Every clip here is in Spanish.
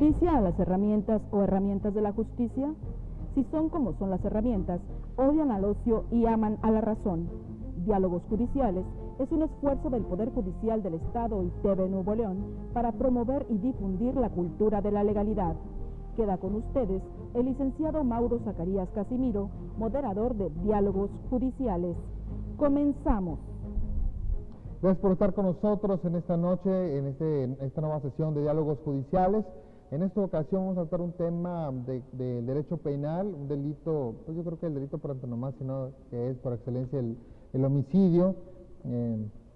justicia a las herramientas o herramientas de la justicia? Si son como son las herramientas, odian al ocio y aman a la razón. Diálogos Judiciales es un esfuerzo del Poder Judicial del Estado y TV Nuevo León para promover y difundir la cultura de la legalidad. Queda con ustedes el licenciado Mauro Zacarías Casimiro, moderador de Diálogos Judiciales. Comenzamos. Gracias por estar con nosotros en esta noche, en esta nueva sesión de Diálogos Judiciales. En esta ocasión vamos a tratar un tema de derecho penal, un delito, pues yo creo que el delito por antonomasia, sino que es por excelencia el homicidio.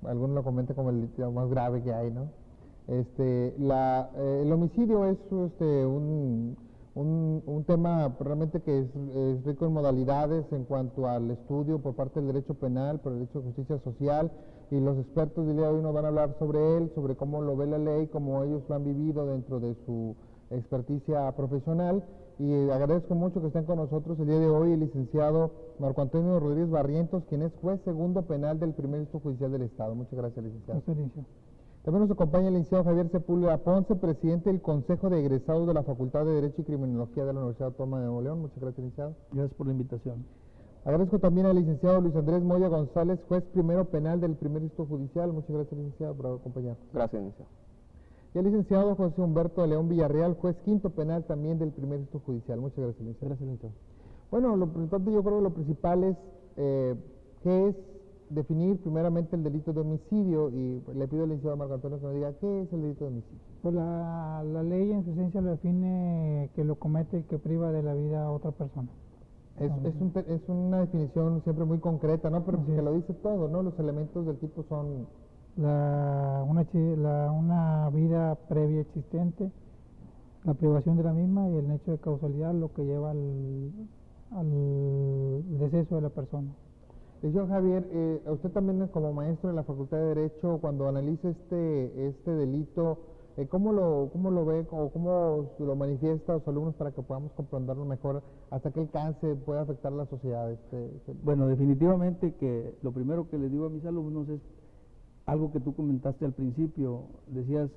Algunos lo comentan como el delito más grave que hay, ¿no? El homicidio es un tema realmente que es rico en modalidades en cuanto al estudio por parte del derecho penal, por el derecho de justicia social, y los expertos del día de hoy nos van a hablar sobre él, sobre cómo lo ve la ley, cómo ellos lo han vivido dentro de su experticia profesional. Y agradezco mucho que estén con nosotros el día de hoy el licenciado Marco Antonio Rodríguez Barrientos, quien es juez segundo penal del Primer Distrito Judicial del Estado. Muchas gracias, licenciado. Gracias. También nos acompaña el licenciado Javier Sepúlveda Ponce, presidente del Consejo de Egresados de la Facultad de Derecho y Criminología de la Universidad Autónoma de Nuevo León. Muchas gracias, licenciado. Gracias por la invitación. Agradezco también al licenciado Luis Andrés Moya González, juez primero penal del Primer Distrito Judicial. Muchas gracias, licenciado, por acompañarnos. Gracias, licenciado. Y al licenciado José Humberto de León Villarreal, juez quinto penal también del Primer Distrito Judicial. Muchas gracias, licenciado. Gracias, licenciado. Bueno, lo importante, yo creo que lo principal es qué es definir primeramente el delito de homicidio, y le pido al licenciado Marco Antonio que nos diga qué es el delito de homicidio. Pues la ley en su esencia lo define que lo comete el que priva de la vida a otra persona. Es una definición siempre muy concreta, ¿no? Pero sí, que lo dice todo, ¿no? Los elementos del tipo son una vida previa existente, la privación de la misma y el hecho de causalidad, lo que lleva al deceso de la persona. Licenciado Javier, usted también como maestro en la Facultad de Derecho, cuando analiza este delito, ¿cómo lo ve o cómo lo manifiesta a los alumnos para que podamos comprenderlo mejor hasta qué alcance puede afectar a la sociedad? Bueno, definitivamente que lo primero que les digo a mis alumnos es algo que tú comentaste al principio. Decías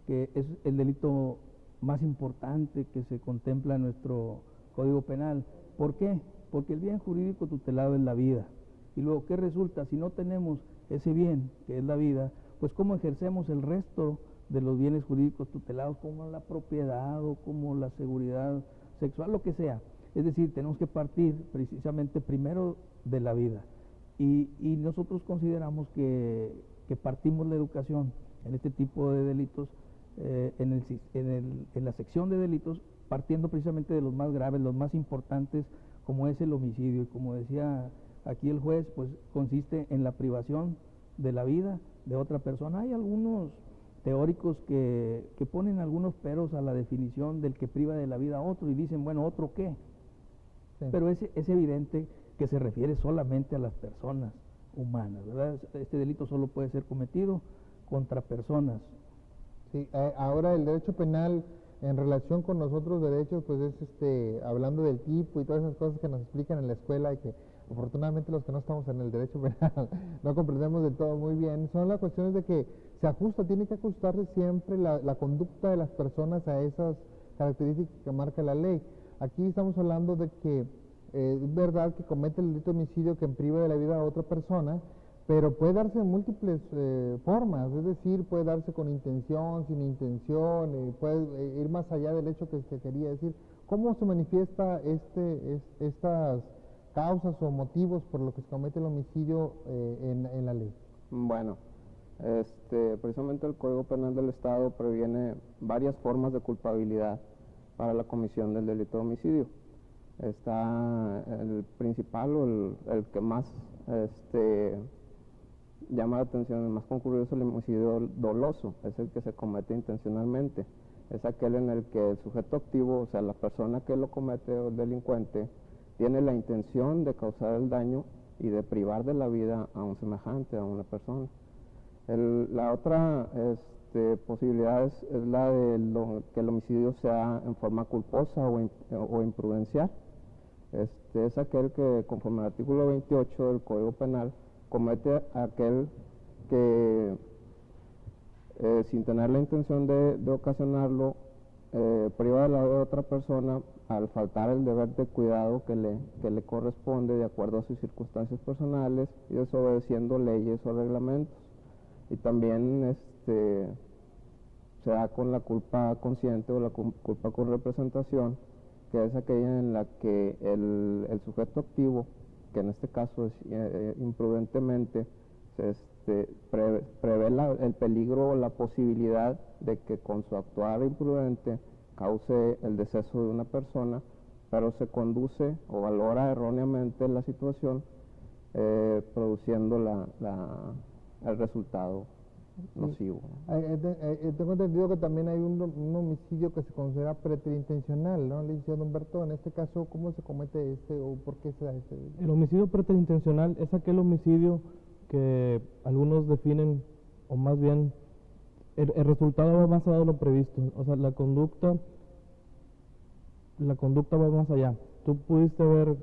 que es el delito más importante que se contempla en nuestro Código Penal. ¿Por qué? Porque el bien jurídico tutelado es la vida. Y luego, ¿qué resulta? Si no tenemos ese bien, que es la vida, pues ¿cómo ejercemos el resto de los bienes jurídicos tutelados, como la propiedad o como la seguridad sexual, lo que sea? Es decir, tenemos que partir precisamente primero de la vida. Y nosotros consideramos que partimos la educación en este tipo de delitos, en la sección de delitos, partiendo precisamente de los más graves, los más importantes, como es el homicidio. Y como decía aquí el juez, pues consiste en la privación de la vida de otra persona. Hay algunos teóricos que ponen algunos peros a la definición del que priva de la vida a otro y dicen, bueno, ¿otro qué? Sí. Pero es evidente que se refiere solamente a las personas humanas, ¿verdad? Este delito solo puede ser cometido contra personas. Sí, ahora el derecho penal en relación con los otros derechos, pues es hablando del tipo y todas esas cosas que nos explican en la escuela y que afortunadamente los que no estamos en el derecho penal no comprendemos del todo muy bien, son las cuestiones de que tiene que ajustarse siempre la conducta de las personas a esas características que marca la ley. Aquí estamos hablando de que es verdad que comete el delito de homicidio que priva de la vida a otra persona, pero puede darse en múltiples formas, es decir, puede darse con intención, sin intención, puede ir más allá del hecho que se quería decir. ¿Cómo se manifiesta estas causas o motivos por los que se comete el homicidio en la ley? Bueno, precisamente el Código Penal del Estado previene varias formas de culpabilidad para la comisión del delito de homicidio. Está el principal o el que más llama la atención, el más concurrido es el homicidio doloso, es el que se comete intencionalmente. Es aquel en el que el sujeto activo, o sea, la persona que lo comete o el delincuente, tiene la intención de causar el daño y de privar de la vida a un semejante, a una persona. La otra posibilidad es la de que el homicidio sea en forma culposa o imprudencial. Es aquel que, conforme al artículo 28 del Código Penal, comete aquel que sin tener la intención de ocasionarlo, priva de la vida de otra persona al faltar el deber de cuidado que le corresponde de acuerdo a sus circunstancias personales y desobedeciendo leyes o reglamentos. Y también se da con la culpa consciente o la culpa con representación, que es aquella en la que el sujeto activo, que en este caso es imprudentemente, prevé el peligro o la posibilidad de que con su actuar imprudente cause el deceso de una persona, pero se conduce o valora erróneamente la situación, produciendo el resultado nocivo. Tengo entendido que también hay un homicidio que se considera preterintencional, ¿no, licenciado Humberto? En este caso, ¿cómo se comete o por qué se da este? El homicidio preterintencional es aquel homicidio que algunos definen, o más bien, el resultado va más allá de lo previsto. O sea, la conducta va más allá. Tú pudiste haber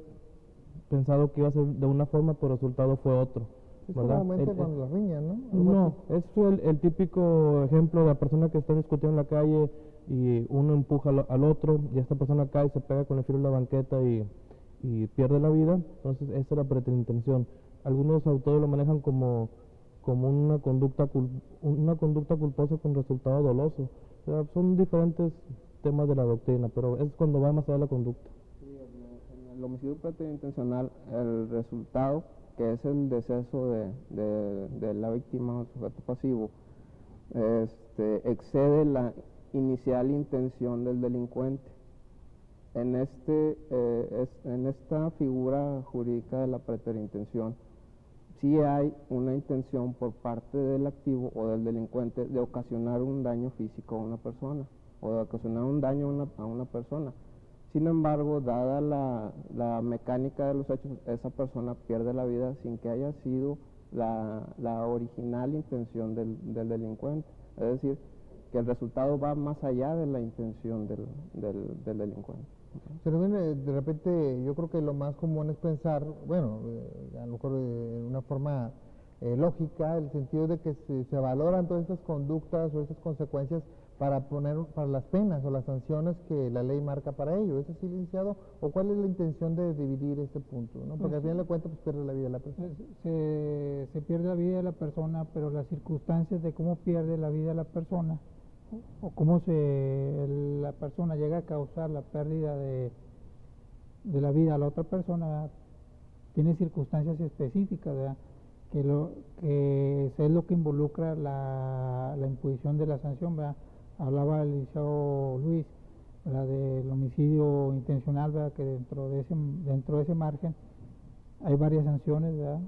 pensado que iba a ser de una forma, pero el resultado fue otro. Es ¿verdad? normalmente cuando las riñas, ¿no? No, es el típico ejemplo de la persona que está discutiendo en la calle y uno empuja al otro y esta persona cae y se pega con el filo de la banqueta y pierde la vida. Entonces esa es la preterintención. Algunos autores lo manejan como una conducta culposa con resultado doloso. O sea, son diferentes temas de la doctrina, pero es cuando va más allá de la conducta. Sí, en el homicidio preterintencional, el resultado, que es el deceso de la víctima o sujeto pasivo, excede la inicial intención del delincuente. En esta figura jurídica de la preterintención, sí hay una intención por parte del activo o del delincuente de ocasionar un daño físico a una persona o de ocasionar un daño a una persona. Sin embargo, dada la mecánica de los hechos, esa persona pierde la vida sin que haya sido la original intención del delincuente. Es decir, que el resultado va más allá de la intención del delincuente. Pero de repente yo creo que lo más común es pensar, bueno, a lo mejor de una forma lógica, el sentido de que se valoran todas estas conductas o estas consecuencias para las penas o las sanciones que la ley marca para ello. ¿Es así, licenciado? ¿O cuál es la intención de dividir este punto? ¿No? Porque al final de cuentas pues, pierde la vida de la persona. Se pierde la vida de la persona, pero las circunstancias de cómo pierde la vida de la persona o cómo la persona llega a causar la pérdida de la vida a la otra persona, ¿verdad? Tiene circunstancias específicas, ¿verdad? Que es lo que involucra la imposición de la sanción, ¿verdad? Hablaba el licenciado Luis, ¿verdad? Del homicidio intencional, ¿verdad? Que dentro de ese margen hay varias sanciones, ¿verdad?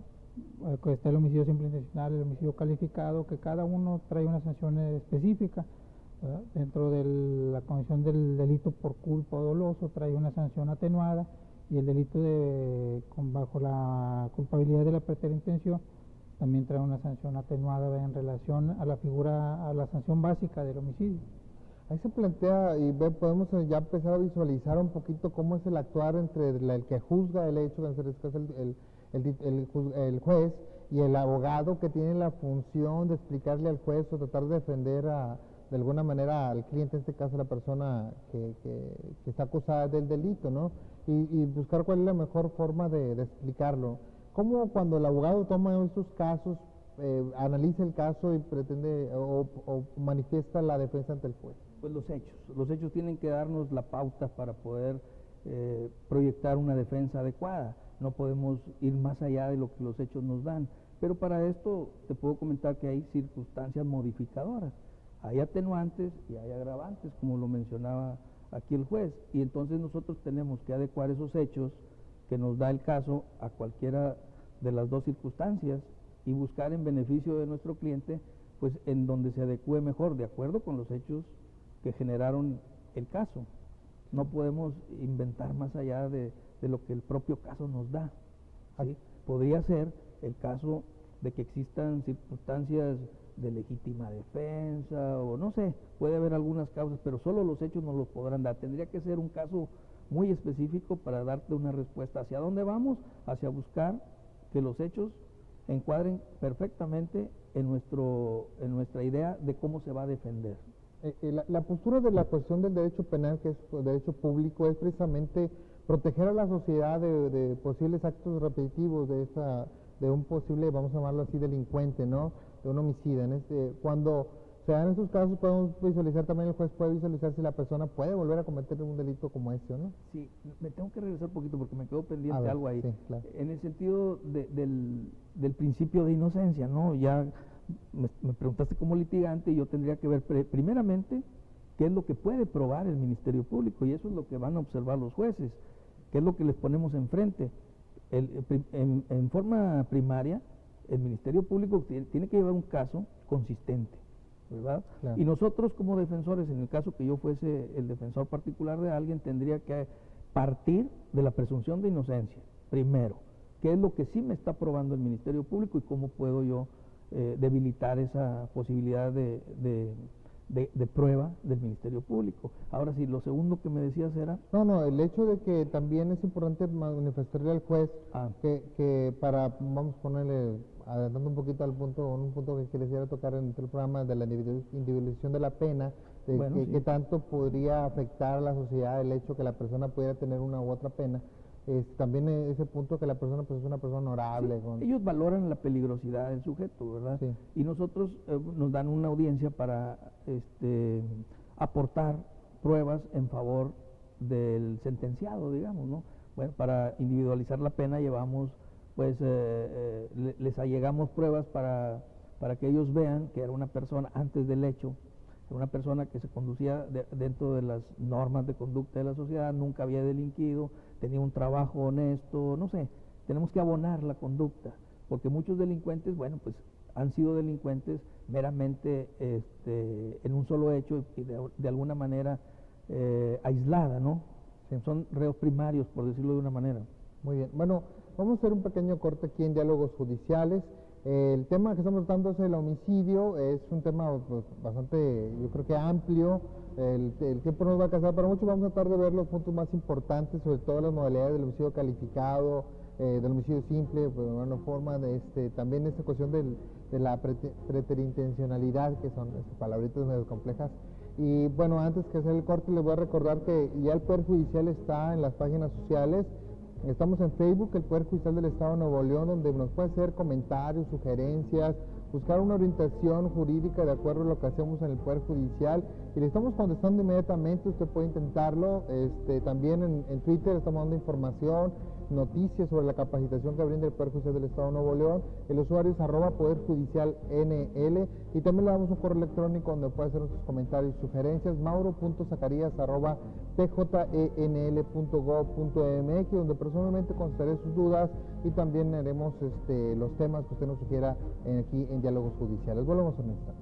Está el homicidio simple intencional, el homicidio calificado, que cada uno trae una sanción específica, ¿verdad? Dentro de la comisión del delito por culpa o doloso trae una sanción atenuada, y el delito bajo la culpabilidad de la preterintención también trae una sanción atenuada, ¿verdad? En relación a la sanción básica del homicidio. Ahí se plantea y podemos ya empezar a visualizar un poquito cómo es el actuar entre el que juzga el hecho, en este caso el juez, y el abogado, que tiene la función de explicarle al juez o tratar de defender de alguna manera al cliente, en este caso la persona que está acusada del delito, ¿no? Y buscar cuál es la mejor forma de explicarlo. ¿Cómo cuando el abogado toma estos casos, analiza el caso y pretende o manifiesta la defensa ante el juez? Pues los hechos tienen que darnos la pauta para poder proyectar una defensa adecuada. No podemos ir más allá de lo que los hechos nos dan, pero para esto te puedo comentar que hay circunstancias modificadoras. Hay atenuantes y hay agravantes, como lo mencionaba aquí el juez, y entonces nosotros tenemos que adecuar esos hechos que nos da el caso a cualquiera de las dos circunstancias y buscar en beneficio de nuestro cliente, pues en donde se adecue mejor, de acuerdo con los hechos que generaron el caso. No podemos inventar más allá de lo que el propio caso nos da, ¿sí? Podría ser el caso de que existan circunstancias de legítima defensa o no sé, puede haber algunas causas, pero solo los hechos nos los podrán dar. Tendría que ser un caso muy específico para darte una respuesta. ¿Hacia dónde vamos? Hacia buscar que los hechos encuadren perfectamente en nuestra idea de cómo se va a defender. La postura de la cuestión del derecho penal, que es derecho público, es precisamente proteger a la sociedad de posibles actos repetitivos de un posible, vamos a llamarlo así, delincuente, ¿no? De un homicida. Cuando se dan esos casos, podemos visualizar también, el juez puede visualizar si la persona puede volver a cometer un delito como este, ¿no? Sí, me tengo que regresar un poquito porque me quedó pendiente ver, algo ahí. sí, claro. En el sentido del principio de inocencia, ¿no? Ya me preguntaste como litigante y yo tendría que ver primeramente qué es lo que puede probar el Ministerio Público, y eso es lo que van a observar los jueces, qué es lo que les ponemos enfrente. En forma primaria, el Ministerio Público tiene que llevar un caso consistente, ¿verdad? Claro. Y nosotros como defensores, en el caso que yo fuese el defensor particular de alguien, tendría que partir de la presunción de inocencia, primero, qué es lo que sí me está probando el Ministerio Público y cómo puedo yo debilitar esa posibilidad de prueba del Ministerio Público. Ahora sí, lo segundo que me decías era... No, el hecho de que también es importante manifestarle al juez que para, vamos a ponerle, adelantando un poquito al punto, un punto que quisiera tocar en el programa de la individualización de la pena, que tanto podría afectar a la sociedad el hecho que la persona pudiera tener una u otra pena. También ese punto que la persona pues es una persona honorable. Sí, ellos valoran la peligrosidad del sujeto, ¿verdad? Sí. Y nosotros nos dan una audiencia para aportar pruebas en favor del sentenciado, digamos, ¿no? Bueno, para individualizar la pena llevamos, pues, les allegamos pruebas para que ellos vean que era una persona antes del hecho, una persona que se conducía dentro de las normas de conducta de la sociedad, nunca había delinquido, tenía un trabajo honesto, no sé, tenemos que abonar la conducta, porque muchos delincuentes, bueno, pues han sido delincuentes meramente en un solo hecho y de alguna manera aislada, ¿no? Sí. Son reos primarios, por decirlo de una manera. Muy bien, bueno, vamos a hacer un pequeño corte aquí en Diálogos Judiciales. El tema que estamos tratando es el homicidio, es un tema pues, bastante, yo creo que amplio, el tiempo nos va a alcanzar para mucho, vamos a tratar de ver los puntos más importantes, sobre todo las modalidades del homicidio calificado, del homicidio simple, pues, de alguna forma, también esta cuestión de la preterintencionalidad, que son palabritas medio complejas. Y bueno, antes que hacer el corte, les voy a recordar que ya el Poder Judicial está en las páginas sociales. Estamos en Facebook, el Poder Judicial del Estado de Nuevo León, donde nos puede hacer comentarios, sugerencias, buscar una orientación jurídica de acuerdo a lo que hacemos en el Poder Judicial, y le estamos contestando inmediatamente. Usted puede intentarlo. También en Twitter estamos dando información, noticias sobre la capacitación que brinda el Poder Judicial del Estado de Nuevo León. El usuario es @PoderJudicialNL, y también le damos un correo electrónico donde puede hacer nuestros comentarios y sugerencias, mauro.zacarias@pjenl.gov.mx, donde personalmente contestaré sus dudas y también haremos los temas que usted nos sugiera aquí en Diálogos Judiciales. Volvemos a un instante.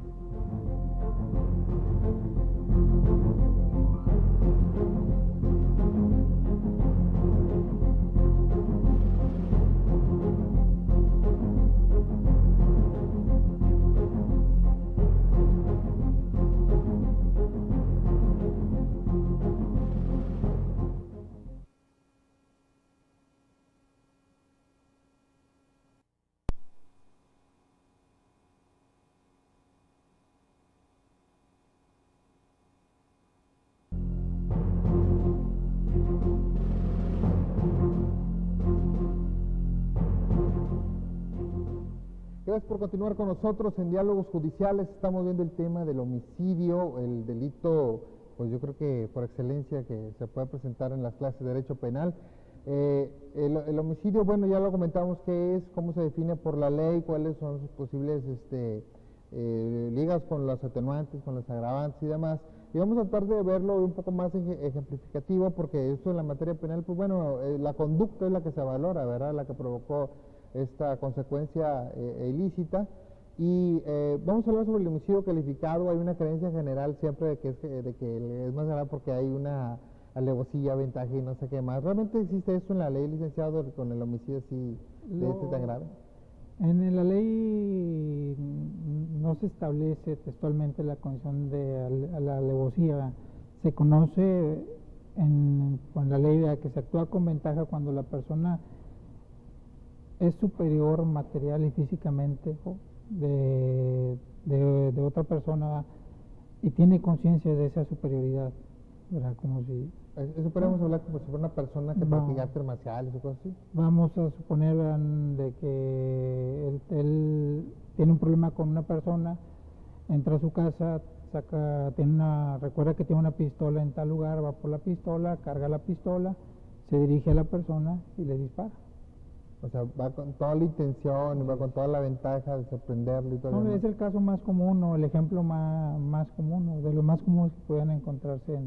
Gracias por continuar con nosotros en Diálogos Judiciales. Estamos viendo el tema del homicidio, el delito, pues yo creo que por excelencia que se puede presentar en las clases de Derecho Penal. El homicidio, bueno, ya lo comentamos qué es, cómo se define por la ley, cuáles son sus posibles ligas con los atenuantes, con los agravantes y demás. Y vamos a tratar de verlo un poco más ejemplificativo, porque esto en la materia penal, pues bueno, la conducta es la que se valora, ¿verdad? La que provocó esta consecuencia ilícita. Y vamos a hablar sobre el homicidio calificado. Hay una creencia general siempre de que es más grave porque hay una alevosía, ventaja y no sé qué más. ¿Realmente existe eso en la ley, licenciado, con el homicidio así de tan grave? En la ley no se establece textualmente la condición de la alevosía. Se conoce con la ley de que se actúa con ventaja cuando la persona es superior material y físicamente de otra persona y tiene conciencia de esa superioridad, ¿verdad? Como si Eso podemos hablar como si fuera una persona que practica artes marciales o cosas así. vamos a suponer de que él tiene un problema con una persona, entra a su casa, recuerda que tiene una pistola en tal lugar, va por la pistola, carga la pistola, se dirige a la persona y le dispara. O sea, va con toda la intención, va con toda la ventaja de sorprenderlo y todo No, lo es demás. el caso más común o el ejemplo más común o de lo más común que puedan encontrarse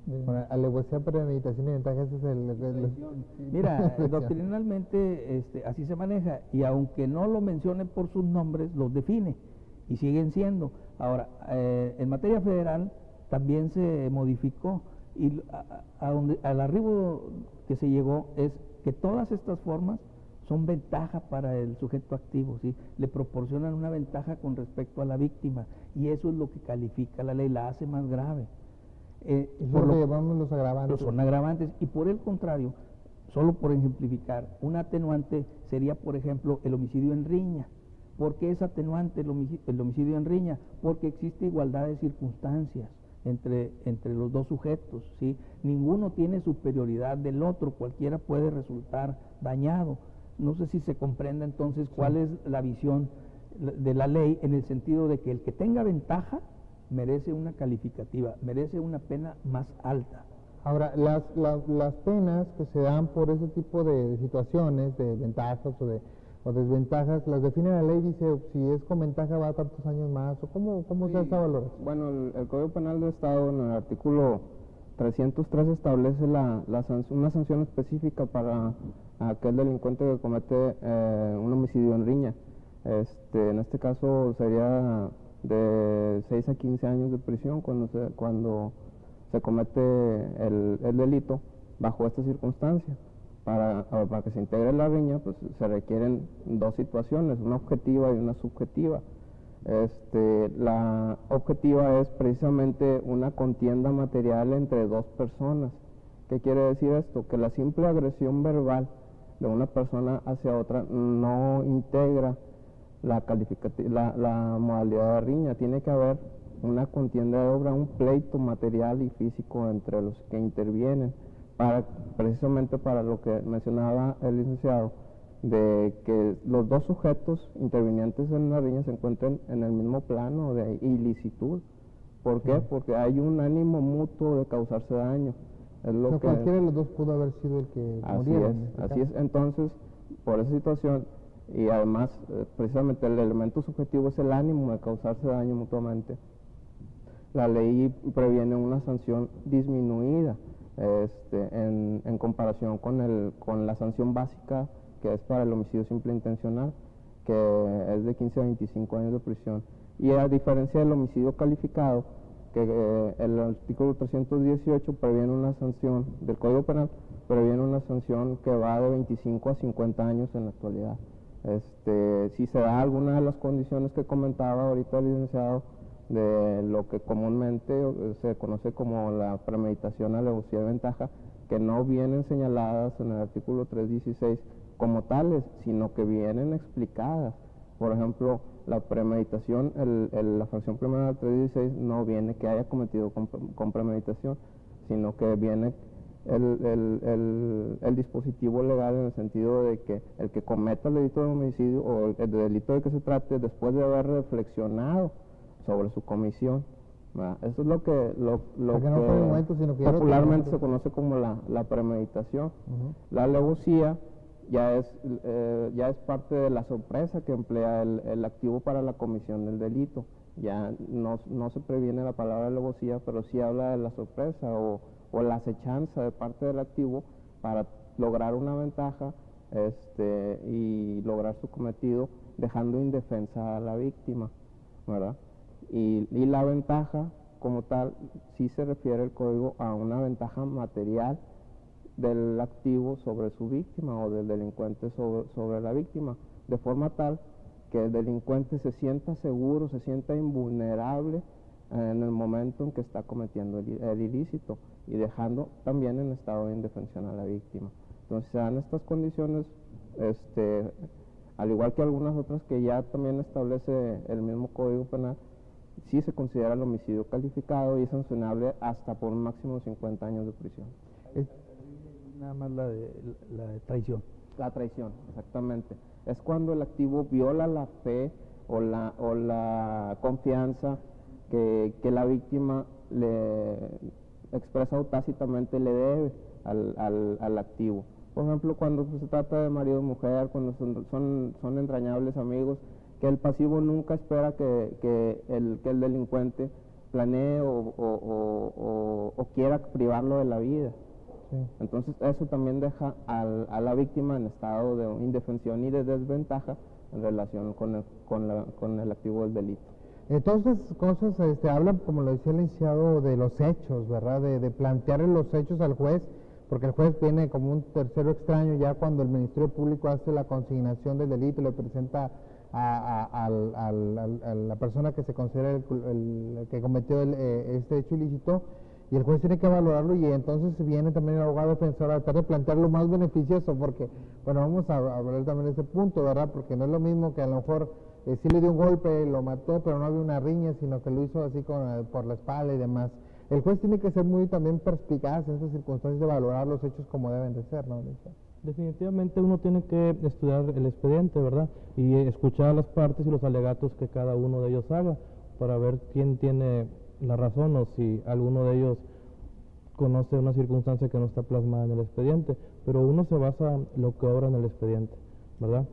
Bueno, alevosía, premeditación y ventaja, ese es Mira, la doctrinalmente así se maneja, y aunque no lo mencione por sus nombres, los define y siguen siendo. Ahora, en materia federal también se modificó, y al arribo que se llegó es que todas estas formas son ventaja para el sujeto activo, ¿sí? Le proporcionan una ventaja con respecto a la víctima, y eso es lo que califica la ley, la hace más grave. Eso es lo que llamamos los agravantes. Son agravantes, y por el contrario, solo por ejemplificar, un atenuante sería, por ejemplo, el homicidio en riña. ¿Por qué es atenuante el homicidio en riña? Porque existe igualdad de circunstancias entre los dos sujetos, ¿sí? Ninguno tiene superioridad del otro, cualquiera puede resultar dañado. No sé si se comprende entonces cuál es la visión de la ley, en el sentido de que el que tenga ventaja merece una calificativa, merece una pena más alta. Ahora, las penas que se dan por ese tipo de situaciones, de ventajas o desventajas, las define la ley, dice, si es con ventaja va a tantos años más, o cómo se hace valoración. Bueno, el Código Penal del Estado, en el artículo 303, establece una sanción específica para aquel delincuente que comete un homicidio en riña. En este caso sería de 6 a 15 años de prisión cuando se comete el delito bajo estas circunstancias. Para que se integre la riña, pues se requieren dos situaciones, una objetiva y una subjetiva. La objetiva es precisamente una contienda material entre dos personas. ¿Qué quiere decir esto? Que la simple agresión verbal de una persona hacia otra no integra la modalidad de riña. Tiene que haber una contienda de obra, un pleito material y físico entre los que intervienen, precisamente para lo que mencionaba el licenciado, de que los dos sujetos intervinientes en la riña se encuentren en el mismo plano de ilicitud. ¿Por qué? Porque hay un ánimo mutuo de causarse daño. Es lo que cualquiera de los dos pudo haber sido el que muriera. Así es. Entonces, por esa situación, y además, precisamente el elemento subjetivo es el ánimo de causarse daño mutuamente, la ley previene una sanción disminuida en comparación con la sanción básica, que es para el homicidio simple intencional, que es de 15 a 25 años de prisión. Y a diferencia del homicidio calificado, que el artículo 318 previene una sanción del Código Penal, previene una sanción que va de 25 a 50 años en la actualidad. Si se da alguna de las condiciones que comentaba ahorita el licenciado, de lo que comúnmente se conoce como la premeditación, alevosía de ventaja, que no vienen señaladas en el artículo 316 como tales, sino que vienen explicadas. Por ejemplo, la premeditación, la fracción primera del 316 no viene que haya cometido con premeditación, sino que viene el dispositivo legal, en el sentido de que el que cometa el delito de homicidio o el delito de que se trate, después de haber reflexionado sobre su comisión. Eso es lo que no fue en el momento, sino que popularmente se conoce como la premeditación. La alevosía ya es parte de la sorpresa que emplea el activo para la comisión del delito. Ya no se previene la palabra alevosía, pero sí habla de la sorpresa o la acechanza de parte del activo para lograr una ventaja y lograr su cometido, dejando indefensa a la víctima, ¿verdad? Y la ventaja como tal, sí se refiere el código a una ventaja material del activo sobre su víctima o del delincuente sobre la víctima, de forma tal que el delincuente se sienta seguro, se sienta invulnerable en el momento en que está cometiendo el ilícito, y dejando también en estado de indefensión a la víctima. Entonces se dan estas condiciones, al igual que algunas otras que ya también establece el mismo Código Penal, sí se considera el homicidio calificado y es sancionable hasta por un máximo de 50 años de prisión. Nada más la de traición. La traición, exactamente. Es cuando el activo viola la fe o la confianza que la víctima le expresa o tácitamente le debe al activo. Por ejemplo, cuando se trata de marido y mujer, cuando son entrañables amigos, que el pasivo nunca espera que el delincuente planee o quiera privarlo de la vida. Sí. Entonces eso también deja a la víctima en estado de indefensión y de desventaja en relación con el activo del delito. Todas estas cosas hablan, como lo decía el licenciado, de los hechos, ¿verdad? De plantear los hechos al juez, porque el juez viene como un tercero extraño ya cuando el Ministerio Público hace la consignación del delito y le presenta a la persona que se considera el que cometió este hecho ilícito, y el juez tiene que valorarlo, y entonces viene también el abogado defensor a tratar de plantear lo más beneficioso, porque, bueno, vamos a hablar también de ese punto, ¿verdad? Porque no es lo mismo que a lo mejor sí le dio un golpe, lo mató, pero no había una riña, sino que lo hizo así por la espalda y demás. El juez tiene que ser muy también perspicaz en esas circunstancias de valorar los hechos como deben de ser, ¿no? Definitivamente uno tiene que estudiar el expediente, ¿verdad? Y escuchar las partes y los alegatos que cada uno de ellos haga para ver quién tiene la razón o si alguno de ellos conoce una circunstancia que no está plasmada en el expediente. Pero uno se basa en lo que obra en el expediente, ¿verdad?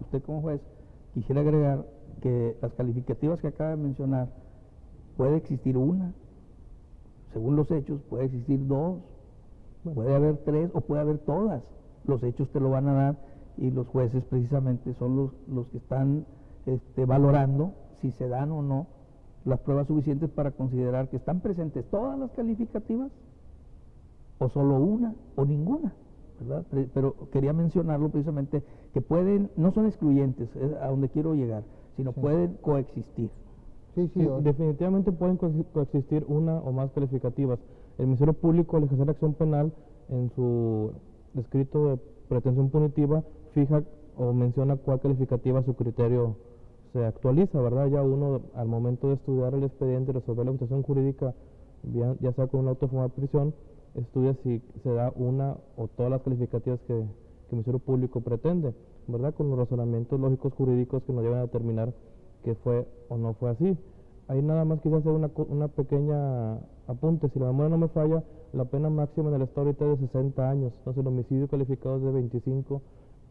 Usted como juez quisiera agregar que las calificativas que acaba de mencionar, puede existir una, según los hechos, puede existir dos, puede haber tres o puede haber todas. Los hechos te lo van a dar y los jueces precisamente son los que están valorando si se dan o no las pruebas suficientes para considerar que están presentes todas las calificativas o solo una o ninguna, ¿verdad? Pero quería mencionarlo precisamente que pueden, no son excluyentes, es a donde quiero llegar, sino pueden coexistir. Sí, definitivamente pueden coexistir una o más calificativas. El Ministerio Público, al ejercer acción penal, en su escrito de pretensión punitiva, fija o menciona cuál calificativa a su criterio se actualiza, ¿verdad? Ya uno, al momento de estudiar el expediente y resolver la situación jurídica, ya sea con una auto de formal prisión, estudia si se da una o todas las calificativas que el Ministerio Público pretende, ¿verdad? Con los razonamientos lógicos jurídicos que nos llevan a determinar que fue o no fue así. Ahí nada más quise hacer una pequeña apunte. Si la memoria no me falla, la pena máxima en el estado ahorita es de 60 años. Entonces el homicidio calificado es de 25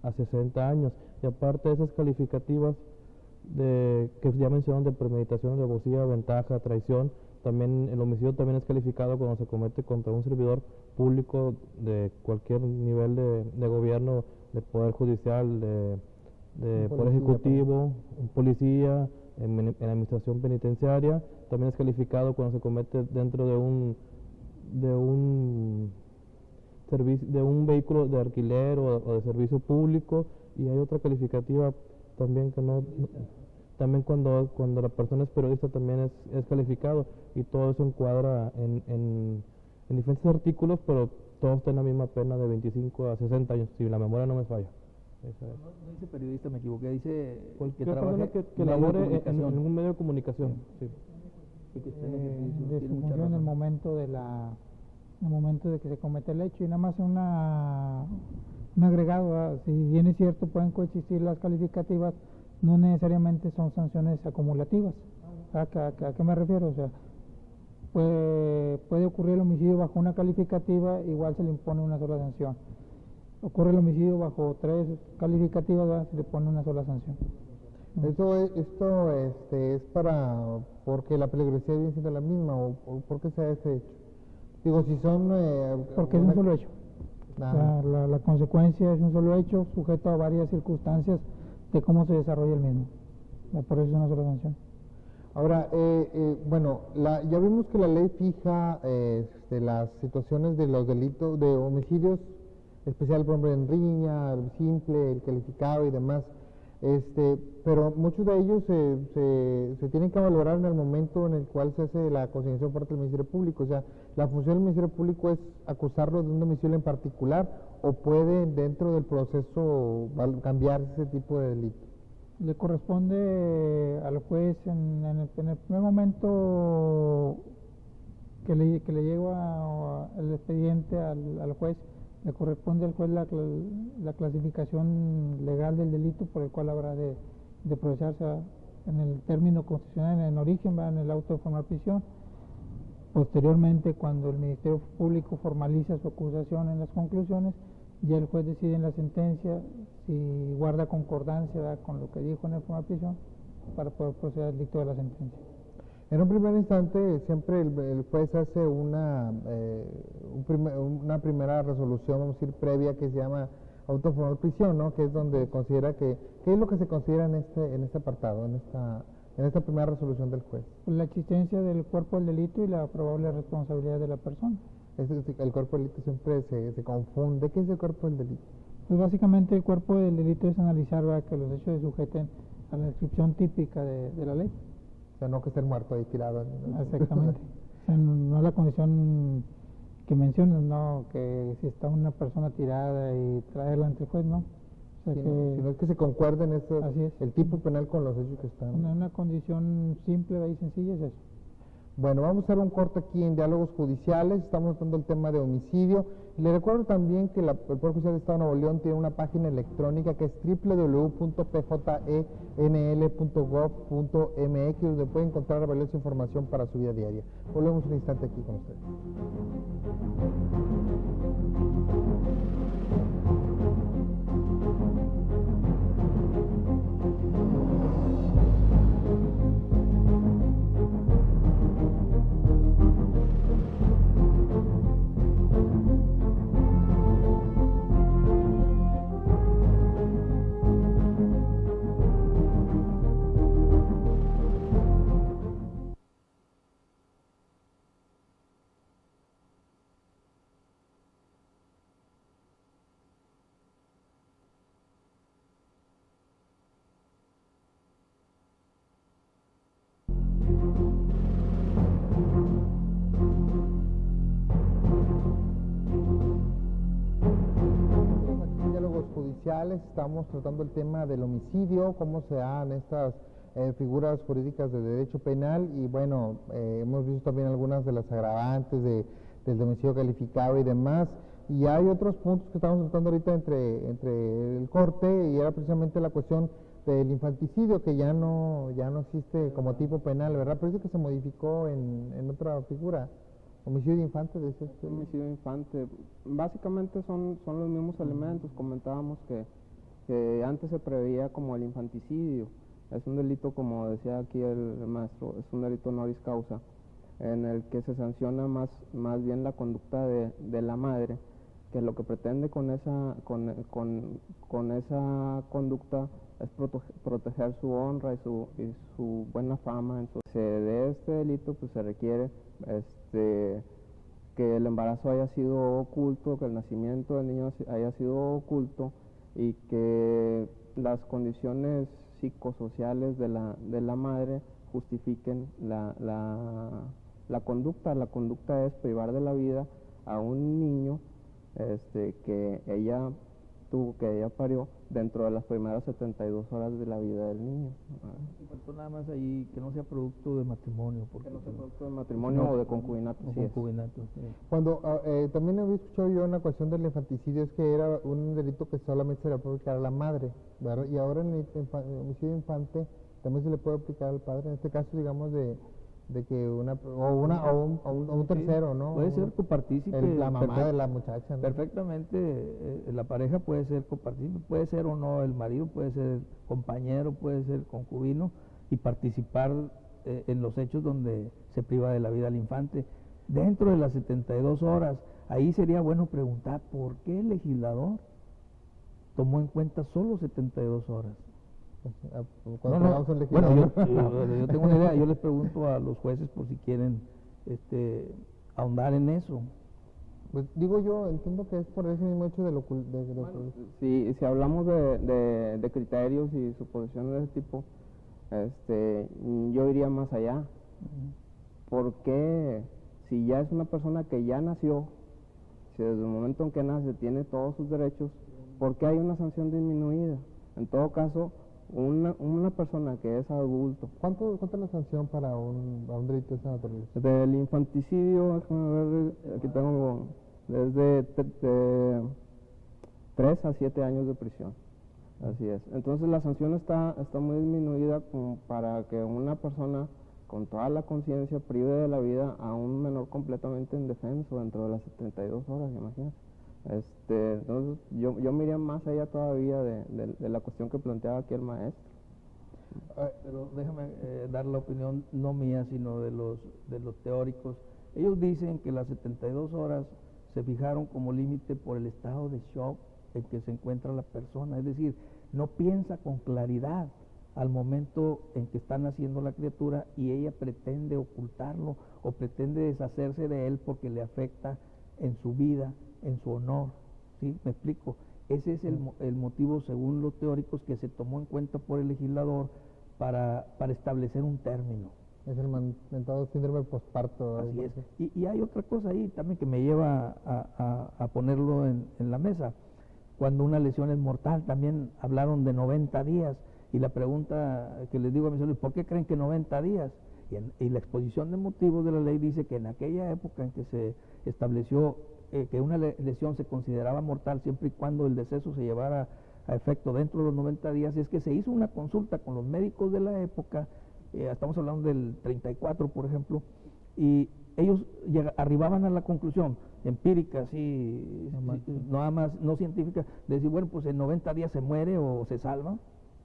a 60 años. Y aparte de esas calificativas que ya mencionaron de premeditación, alevosía, ventaja, traición, también el homicidio también es calificado cuando se comete contra un servidor público de cualquier nivel de gobierno, de poder judicial, de poder ejecutivo, un policía, en administración penitenciaria. También es calificado cuando se comete dentro de un vehículo de alquiler o de servicio público. Y hay otra calificativa también que también cuando la persona es periodista también es calificado, y todo eso encuadra en diferentes artículos, pero todos tienen la misma pena de 25 a 60 años, si la memoria no me falla. No dice periodista, me equivoqué, dice que trabaje que labore en un medio de comunicación. Sí. Y que esté de su función en el momento de que se comete el hecho. Y nada más un agregado, ¿verdad? Si bien es cierto pueden coexistir las calificativas, no necesariamente son sanciones acumulativas. ¿A qué me refiero? O sea, puede ocurrir el homicidio bajo una calificativa, igual se le impone una sola sanción. Ocurre el homicidio bajo 3 calificativas, ¿verdad? Se le pone una sola sanción. Esto es porque la peligrosidad viene siendo la misma, o ¿por qué se da ese hecho? Digo, si son... porque es un solo hecho. O sea, la consecuencia es un solo hecho, sujeto a varias circunstancias de cómo se desarrolla el mismo. Por eso es una sola sanción. Ahora, bueno, ya vimos que la ley fija las situaciones de los delitos de homicidios, especial por ejemplo en riña, el simple, el calificado y demás, pero muchos de ellos se tienen que valorar en el momento en el cual se hace la consignación por parte del Ministerio Público. O sea, la función del Ministerio Público es acusarlo de un domicilio en particular, o puede dentro del proceso cambiar ese tipo de delito. Le corresponde al juez en el primer momento que le llega el expediente al juez, le corresponde al juez la clasificación legal del delito por el cual habrá de procesarse en el término constitucional, en origen, en el auto de formal prisión. Posteriormente, cuando el Ministerio Público formaliza su acusación en las conclusiones, ya el juez decide en la sentencia si guarda concordancia con lo que dijo en el formal prisión para poder proceder al dicto de la sentencia. En un primer instante, siempre el juez hace una primera resolución, vamos a decir, previa, que se llama auto formal prisión, ¿no? Que es donde considera ¿qué es lo que se considera en este apartado, en esta primera resolución del juez? La existencia del cuerpo del delito y la probable responsabilidad de la persona. El cuerpo del delito siempre se confunde. ¿Qué es el cuerpo del delito? Pues básicamente el cuerpo del delito es analizar, ¿verdad?, que los hechos se sujeten a la descripción típica de la ley. O sea, no que esté muerto ahí tirado. Exactamente. O sea, no es la condición que mencionas, no, que si está una persona tirada y traerla ante el juez, no. O sea, sino es que se concuerden así es. el tipo penal con los hechos que están. Una condición simple y sencilla es eso. Bueno, vamos a hacer un corte aquí en Diálogos Judiciales. Estamos tratando el tema de homicidio. Le recuerdo también que el Poder Judicial del Estado de Nuevo León tiene una página electrónica que es www.pjenl.gov.mx, donde puede encontrar valiosa información para su vida diaria. Volvemos un instante aquí con ustedes. Estamos tratando el tema del homicidio, cómo se dan estas figuras jurídicas de derecho penal y bueno, hemos visto también algunas de las agravantes del homicidio calificado y demás, y hay otros puntos que estamos tratando ahorita entre el corte, y era precisamente la cuestión del infanticidio, que ya no existe como tipo penal, ¿verdad? Pero eso que se modificó en otra figura. Homicidio de infante, ¿de homicidio de infante, básicamente son los mismos elementos. Comentábamos que antes se preveía como el infanticidio, es un delito, como decía aquí el maestro, es un delito honoris causa, en el que se sanciona más bien la conducta de la madre, que lo que pretende con esa conducta es proteger su honra y su buena fama. Entonces, de este delito pues se requiere que el embarazo haya sido oculto, que el nacimiento del niño haya sido oculto y que las condiciones psicosociales de la madre justifiquen la conducta. La conducta es privar de la vida a un niño que ella parió dentro de las primeras 72 horas de la vida del niño. Faltó nada más ahí que no sea producto de matrimonio. Que no sea producto de matrimonio o de concubinato. O concubinato, sí. Cuando también había escuchado yo una cuestión del infanticidio, es que era un delito que solamente se le puede aplicar a la madre, ¿verdad? Y ahora en el homicidio infante también se le puede aplicar al padre, en este caso digamos de que un tercero, ¿no? Puede ser copartícipe. La mamá de la muchacha, ¿no? Perfectamente, la pareja puede ser copartícipe, puede ser o no el marido, puede ser compañero, puede ser concubino y participar en los hechos donde se priva de la vida al infante. Dentro de las 72 horas, ahí sería bueno preguntar por qué el legislador tomó en cuenta solo 72 horas. Bueno, yo tengo una idea, yo les pregunto a los jueces por si quieren ahondar en eso. Pues digo yo, entiendo que es por ese mismo hecho de lo si hablamos de criterios y suposiciones de ese tipo, yo iría más allá. Porque si ya es una persona que ya nació, si desde el momento en que nace tiene todos sus derechos, ¿por qué hay una sanción disminuida? En todo caso, una persona que es adulto. ¿Cuánto es la sanción para un delito de esa naturaleza? Del infanticidio, déjame ver, aquí tengo desde 3 a 7 años de prisión. Así es. Entonces la sanción está muy disminuida como para que una persona con toda la conciencia prive de la vida a un menor completamente indefenso dentro de las 72 horas, imagínate. Entonces yo me iría más allá todavía de la cuestión que planteaba aquí el maestro. Pero déjame dar la opinión no mía, sino de los teóricos. Ellos dicen que las 72 horas se fijaron como límite por el estado de shock en que se encuentra la persona, es decir, no piensa con claridad al momento en que está naciendo la criatura y ella pretende ocultarlo o pretende deshacerse de él porque le afecta en su vida, en su honor. ¿Sí? ¿Me explico? Ese es el motivo, según los teóricos, que se tomó en cuenta por el legislador para establecer un término. Es el mentado síndrome posparto. Así es. Y hay otra cosa ahí también que me lleva a ponerlo en la mesa. Cuando una lesión es mortal, también hablaron de 90 días. Y la pregunta que les digo a mis alumnos, ¿por qué creen que 90 días? Y la exposición de motivos de la ley dice que en aquella época en que se estableció que una lesión se consideraba mortal siempre y cuando el deceso se llevara a efecto dentro de los 90 días, es que se hizo una consulta con los médicos de la época, estamos hablando del 34, por ejemplo, y ellos arribaban a la conclusión empírica, nada más, no científica, de decir, bueno, pues en 90 días se muere o se salva,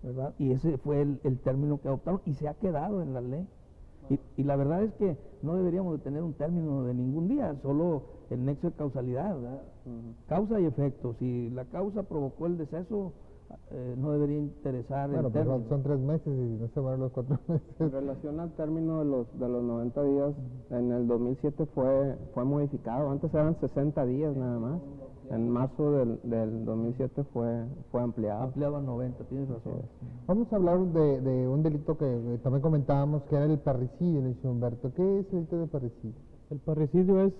¿verdad? Y ese fue el término que adoptaron y se ha quedado en la ley. Y la verdad es que no deberíamos de tener un término de ningún día, solo el nexo de causalidad, ¿verdad? Causa y efecto. Si la causa provocó el deceso, no debería interesar bueno, el término. Son 3 meses y no se van los 4 meses. En relación al término de los 90 días, en el 2007 fue modificado. Antes eran 60 días nada más. En marzo del 2007 fue ampliado. Ampliado a 90, tienes razón. Vamos a hablar de un delito que también comentábamos, que era el parricidio, le dice Humberto. ¿Qué es el delito de parricidio? El parricidio es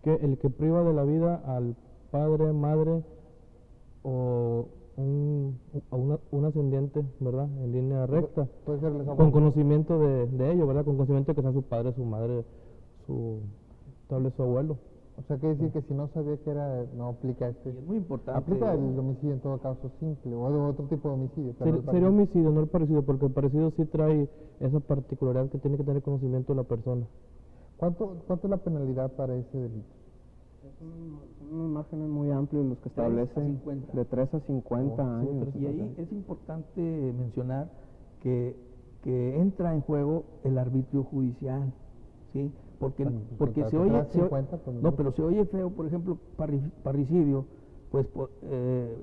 el que priva de la vida al padre, madre o un ascendiente, ¿verdad? En línea recta. Puede ser con conocimiento de ello, ¿verdad? Con conocimiento de que sea su padre, su madre, tal vez su abuelo. O sea, quiere decir que si no sabía que era, no aplica Y es muy importante. Aplica el homicidio en todo caso simple, o otro tipo de homicidio. Sería homicidio, no el parricidio, porque el parricidio sí trae esa particularidad que tiene que tener conocimiento de la persona. ¿Cuánto es la penalidad para ese delito? Son unos márgenes muy amplios los que establecen de 3 a 50 años. Y ahí es importante mencionar que entra en juego el arbitrio judicial, ¿sí? Porque se oye, pero se oye feo, por ejemplo, parricidio, pues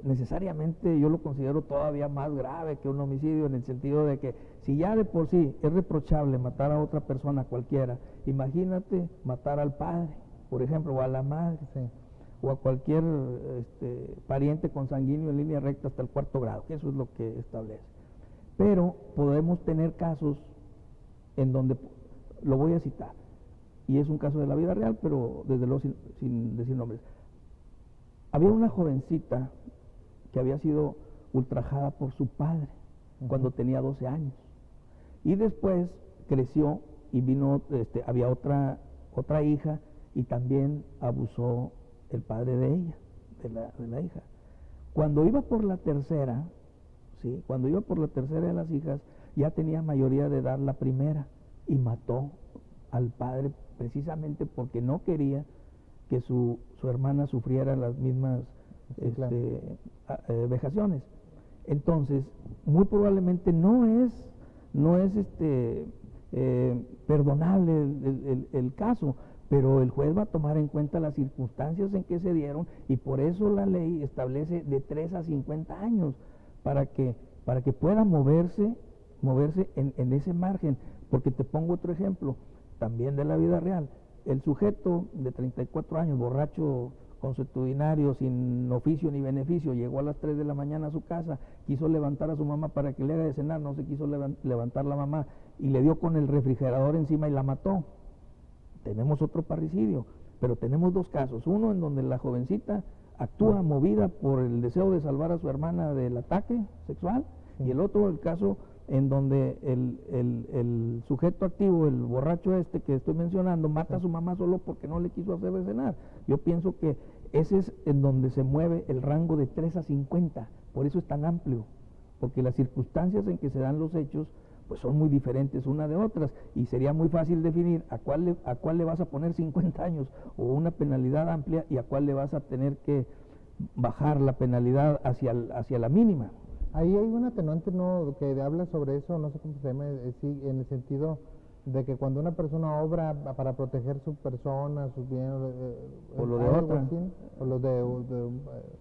necesariamente yo lo considero todavía más grave que un homicidio, en el sentido de que si ya de por sí es reprochable matar a otra persona cualquiera, imagínate matar al padre, por ejemplo, o a la madre, o a cualquier pariente consanguíneo en línea recta hasta el 4º grado, que eso es lo que establece. Pero podemos tener casos en donde, lo voy a citar, y es un caso de la vida real, pero desde luego sin decir nombres. Había una jovencita que había sido ultrajada por su padre cuando tenía 12 años. Y después creció y vino, había otra hija y también abusó el padre de ella, de la hija. Cuando iba por la tercera, ¿sí? Cuando iba por la tercera de las hijas, ya tenía mayoría de edad la primera y mató al padre precisamente porque no quería que su hermana sufriera las mismas vejaciones. Entonces, muy probablemente no es perdonable el caso, pero el juez va a tomar en cuenta las circunstancias en que se dieron y por eso la ley establece de 3 a 50 años para que pueda moverse en ese margen. Porque te pongo otro ejemplo, también de la vida real. El sujeto de 34 años, borracho, consuetudinario, sin oficio ni beneficio, llegó a las 3 de la mañana a su casa, quiso levantar a su mamá para que le haga de cenar, no se quiso levantar la mamá y le dio con el refrigerador encima y la mató. Tenemos otro parricidio, pero tenemos 2 casos. Uno en donde la jovencita actúa movida por el deseo de salvar a su hermana del ataque sexual, Y el otro, el caso en donde el sujeto activo, el borracho este que estoy mencionando, mata a su mamá solo porque no le quiso hacer de cenar. Yo pienso que ese es en donde se mueve el rango de 3 a 50, por eso es tan amplio, porque las circunstancias en que se dan los hechos pues son muy diferentes una de otras, y sería muy fácil definir a cuál le vas a poner 50 años o una penalidad amplia, y a cuál le vas a tener que bajar la penalidad hacia la mínima. Ahí hay un atenuante, ¿no?, que habla sobre eso, no sé cómo se llama, sí, en el sentido de que cuando una persona obra para proteger su persona, sus bienes, O lo de algo otra. así, o lo de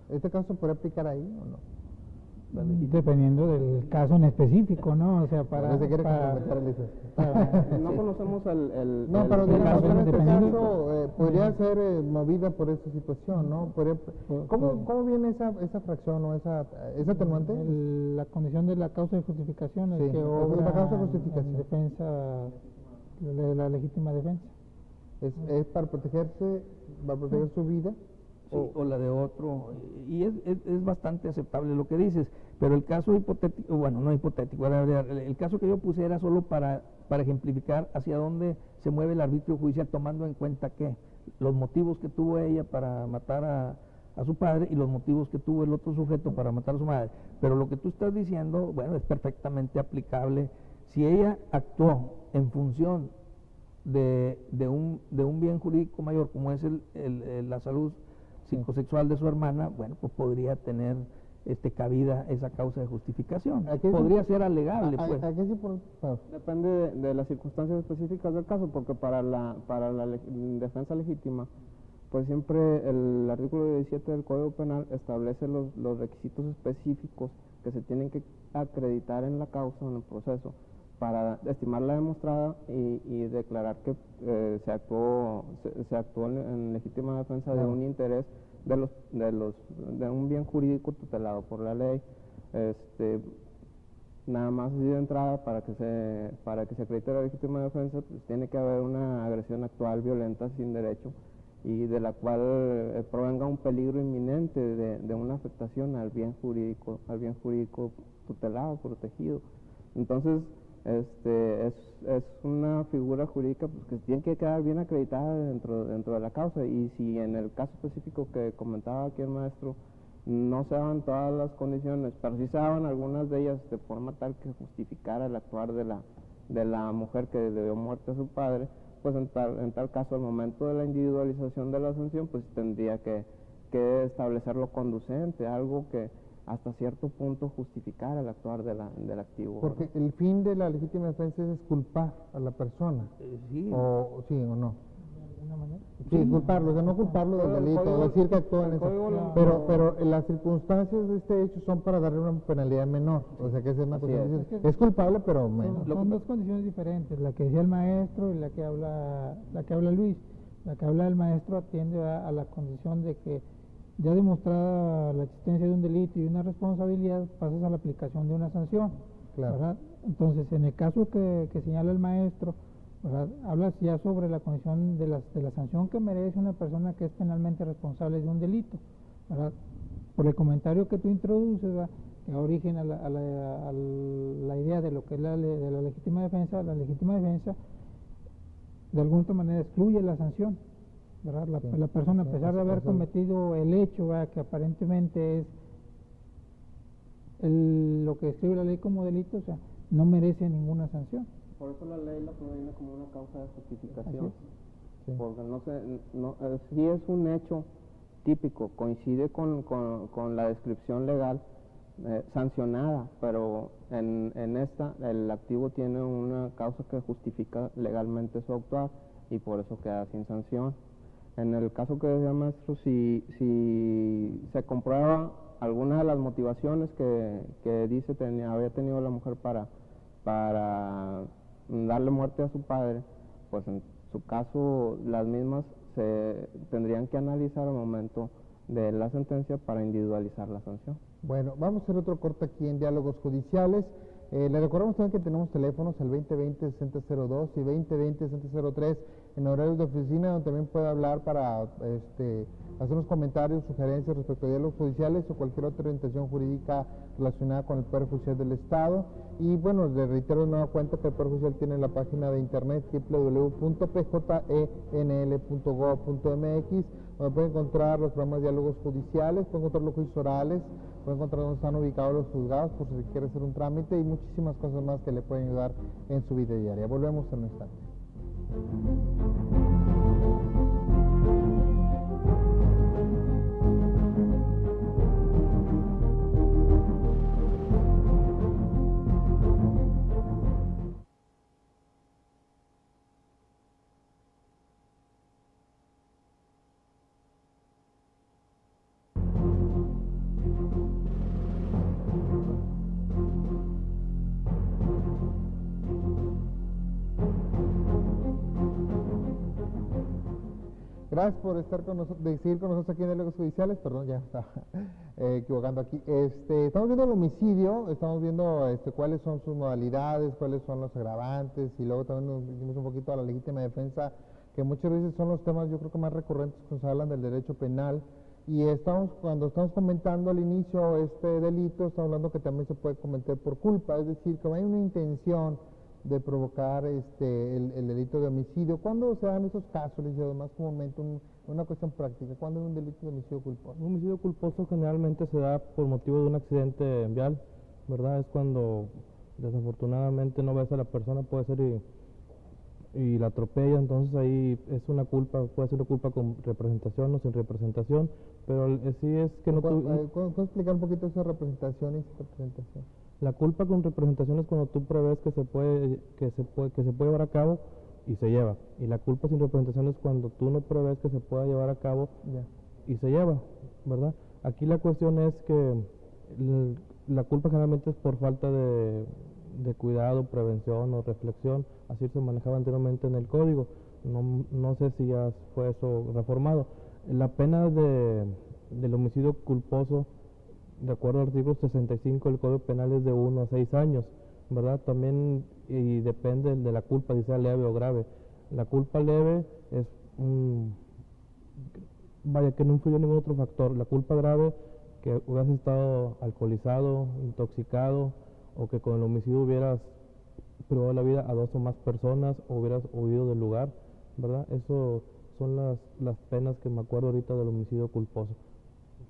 ¿este caso puede aplicar ahí o no? Dependiendo del caso en específico, ¿no? O sea, No se quiere complementar el licenciado. No conocemos No, pero el digamos, caso en este dependiendo- caso podría ser movida por esa situación, ¿no? ¿Cómo viene esa fracción o esa atenuante? La condición de la causa de justificación es Sí, que la obra causa de justificación. en defensa, la legítima defensa. Es para protegerse, para proteger su vida. Sí, o la de otro, y es bastante aceptable lo que dices, pero el caso hipotético, bueno, no hipotético, el caso que yo puse era solo para ejemplificar hacia dónde se mueve el arbitrio judicial, tomando en cuenta que los motivos que tuvo ella para matar a su padre y los motivos que tuvo el otro sujeto para matar a su madre. Pero lo que tú estás diciendo, bueno, es perfectamente aplicable. Si ella actuó en función de un bien jurídico mayor, como es la salud psicosexual de su hermana, bueno, pues podría tener cabida esa causa de justificación. Podría ser alegable, pues. Depende de las circunstancias específicas del caso, porque para la defensa legítima, pues siempre el artículo 17 del Código Penal establece los requisitos específicos que se tienen que acreditar en la causa, en el proceso, para estimarla demostrada y declarar que se actuó en legítima defensa de un interés de un bien jurídico tutelado por la ley. Nada más así de entrada, para que se acredite la legítima defensa, pues tiene que haber una agresión actual, violenta, sin derecho, y de la cual provenga un peligro inminente de una afectación al bien jurídico tutelado, protegido. Entonces, es una figura jurídica, pues, que tiene que quedar bien acreditada dentro de la causa, y si en el caso específico que comentaba aquí el maestro no se daban todas las condiciones, pero sí se daban algunas de ellas de forma tal que justificara el actuar de la mujer que le dio muerte a su padre, pues en tal caso, al momento de la individualización de la sanción, pues tendría que establecer lo conducente, algo que hasta cierto punto justificar el actuar del activo. Porque el fin de la legítima defensa es culpar a la persona. Sí. Sí o no. ¿De alguna manera? Sí, culparlo, o sea, no culparlo del delito, decir que actuó en eso. Pero las circunstancias de este hecho son para darle una penalidad menor. O sea, que es una cosa. Es culpable, pero menos. Son dos condiciones diferentes, la que decía el maestro y la que habla Luis. La que habla el maestro atiende a la condición de que, ya demostrada la existencia de un delito y una responsabilidad, pasas a la aplicación de una sanción. Claro. ¿Verdad? Entonces, en el caso que señala el maestro, ¿verdad?, hablas ya sobre la condición de la sanción que merece una persona que es penalmente responsable de un delito, ¿verdad? Por el comentario que tú introduces, ¿verdad?, que da origen a la idea de lo que es de la legítima defensa. La legítima defensa, de alguna otra manera, excluye la sanción, ¿verdad? La persona, a pesar de haber cometido el hecho, ¿verdad?, que aparentemente es lo que describe la ley como delito, o sea, no merece ninguna sanción. Por eso la ley la provee como una causa de justificación. Sí. Porque si es un hecho típico, coincide con la descripción legal sancionada, pero en esta el activo tiene una causa que justifica legalmente su actuar, y por eso queda sin sanción. En el caso que decía el maestro, si se comprueba alguna de las motivaciones que dice había tenido la mujer para darle muerte a su padre, pues en su caso las mismas se tendrían que analizar al momento de la sentencia para individualizar la sanción. Bueno, vamos a hacer otro corte aquí en Diálogos Judiciales. Le recordamos también que tenemos teléfonos al 2020-6002 y 2020-6003 en horarios de oficina, donde también puede hablar para hacer unos comentarios, sugerencias respecto a diálogos judiciales o cualquier otra orientación jurídica relacionada con el Poder Judicial del Estado. Y bueno, le reitero de nueva cuenta que el Poder Judicial tiene la página de internet www.pjenl.gov.mx, donde puede encontrar los programas de diálogos judiciales, puede encontrar los juicios orales, puede encontrar dónde están ubicados los juzgados por si quiere hacer un trámite y muchísimas cosas más que le pueden ayudar en su vida diaria. Volvemos en un instante. Gracias por estar con nosotros, de seguir con nosotros aquí en Diálogos Judiciales. Perdón, ya estaba equivocando aquí. Estamos viendo el homicidio, estamos viendo cuáles son sus modalidades, cuáles son los agravantes, y luego también nos dimos un poquito a la legítima defensa, que muchas veces son los temas yo creo que más recurrentes cuando se hablan del derecho penal. Y cuando estamos comentando al inicio este delito, estamos hablando que también se puede cometer por culpa, es decir, que no hay una intención de provocar el delito de homicidio. ¿Cuándo se dan esos casos, licenciado? Más comúnmente, una cuestión práctica, ¿cuándo es un delito de homicidio culposo? Un homicidio culposo generalmente se da por motivo de un accidente vial, ¿verdad? Es cuando desafortunadamente no ves a la persona, puede ser y la atropella, entonces ahí es una culpa, puede ser una culpa con representación o sin representación, pero sí es que no... ¿Puedo explicar un poquito esa representación y esa representación? La culpa con representación es cuando tú prevés que se puede llevar a cabo y se lleva. Y la culpa sin representación es cuando tú no prevés que se pueda llevar a cabo y se lleva, ¿verdad? Aquí la cuestión es que la culpa generalmente es por falta de cuidado, prevención o reflexión. Así se manejaba anteriormente en el código. No sé si ya fue eso reformado. La pena del homicidio culposo, de acuerdo al artículo 65 del Código Penal, es de 1 a 6 años, ¿verdad? También, y depende de la culpa, si sea leve o grave. La culpa leve es que no influyó ningún otro factor. La culpa grave, que hubieras estado alcoholizado, intoxicado, o que con el homicidio hubieras privado la vida a 2 o más personas, o hubieras huido del lugar, ¿verdad? Eso son las penas que me acuerdo ahorita del homicidio culposo.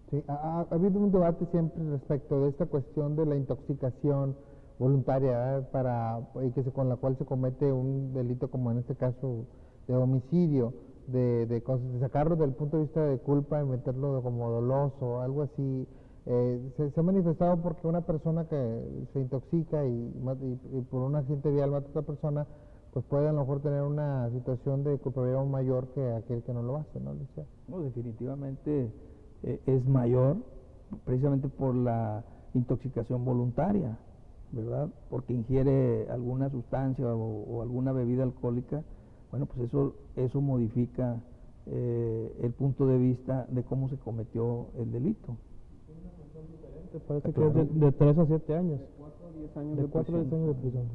Sí, ha habido un debate siempre respecto de esta cuestión de la intoxicación voluntaria, con la cual se comete un delito como en este caso de homicidio, de sacarlo del punto de vista de culpa y meterlo como doloso, algo así. Se ha manifestado porque una persona que se intoxica y por un accidente vial mata a otra persona, pues puede a lo mejor tener una situación de culpabilidad mayor que aquel que no lo hace, ¿no, Lucia? No, definitivamente es mayor, precisamente por la intoxicación voluntaria, ¿verdad? Porque ingiere alguna sustancia o alguna bebida alcohólica. Bueno, pues eso modifica el punto de vista de cómo se cometió el delito. Parece que es de 3 a 7 años. De 4 a 10 años de prisión.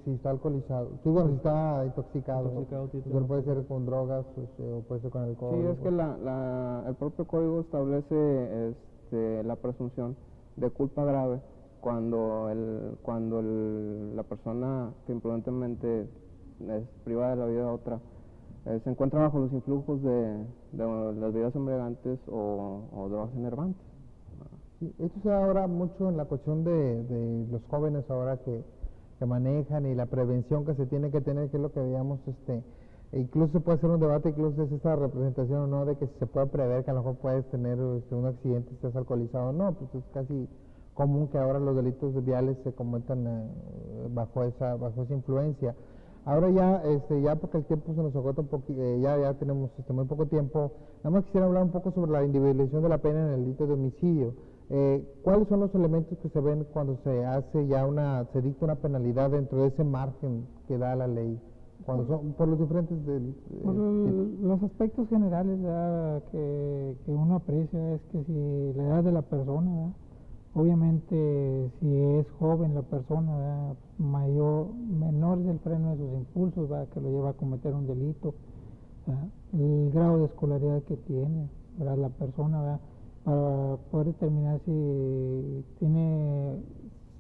Si está alcoholizado. Sí, bueno, si está intoxicado. Intoxicado, puede ser con drogas o puede ser con alcohol. Sí, es que el propio código establece la presunción de culpa grave cuando la persona que imprudentemente es privada de la vida de otra se encuentra bajo los influjos de las bebidas embriagantes o drogas enervantes. Sí, esto se da ahora mucho en la cuestión de los jóvenes ahora que manejan y la prevención que se tiene que tener, que es lo que veíamos, incluso se puede hacer un debate, incluso es esta representación o no, de que si se puede prever que a lo mejor puedes tener un accidente si estás alcoholizado o no, pues es casi común que ahora los delitos viales se cometan bajo esa influencia. Ahora ya porque el tiempo se nos agota un poquito, ya tenemos muy poco tiempo, nada más quisiera hablar un poco sobre la individualización de la pena en el delito de homicidio. ¿Cuáles son los elementos que se ven cuando se hace se dicta una penalidad dentro de ese margen que da la ley? Cuando son por los diferentes los aspectos generales que uno aprecia es que si la edad de la persona, Obviamente, si es joven la persona, ¿verdad? Menor es el freno de sus impulsos, ¿verdad? Que lo lleva a cometer un delito, ¿verdad? El grado de escolaridad que tiene, ¿verdad? La persona, ¿verdad? Para poder determinar si tiene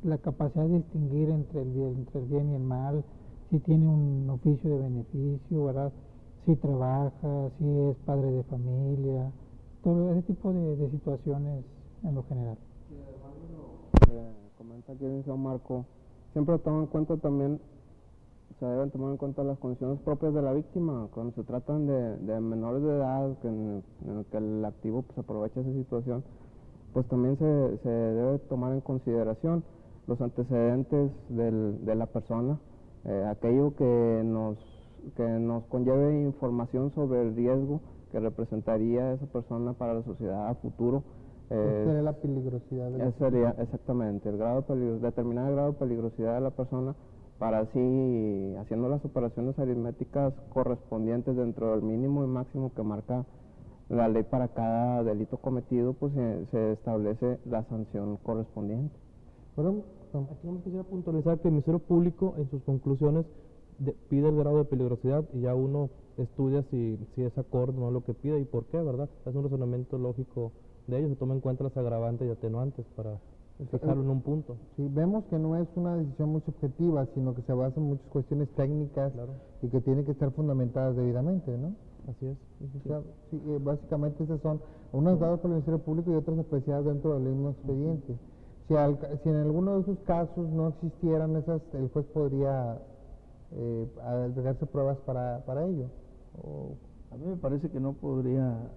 la capacidad de distinguir entre el bien y el mal, si tiene un oficio de beneficio, ¿verdad? Si trabaja, si es padre de familia, todo ese tipo de situaciones en lo general. Comenta aquí el licenciado Marco, siempre toman en cuenta también, se deben tomar en cuenta las condiciones propias de la víctima, cuando se tratan de menores de edad, en el que el activo pues aprovecha esa situación, pues también se debe tomar en consideración los antecedentes de la persona, aquello que nos conlleve información sobre el riesgo que representaría esa persona para la sociedad a futuro. Esa sería la peligrosidad de la Ese sería exactamente determinar el grado de peligrosidad de la persona, para así, haciendo las operaciones aritméticas correspondientes dentro del mínimo y máximo que marca la ley para cada delito cometido, pues se establece la sanción correspondiente. Bueno, aquí me quisiera puntualizar que el Ministerio Público en sus conclusiones pide el grado de peligrosidad y ya uno estudia si es acorde o no lo que pide y por qué, ¿verdad? Es un razonamiento lógico de ellos, se toma en cuenta las agravantes y atenuantes para fijarlo en un punto. Sí, vemos que no es una decisión muy subjetiva, sino que se basa en muchas cuestiones técnicas, Claro. y que tienen que estar fundamentadas debidamente, ¿no? Así es. O sea, sí, básicamente esas son unas dadas por el Ministerio Público y otras apreciadas dentro del mismo expediente. Si en alguno de esos casos no existieran esas, el juez podría agregarse pruebas para ello. A mí me parece que no podría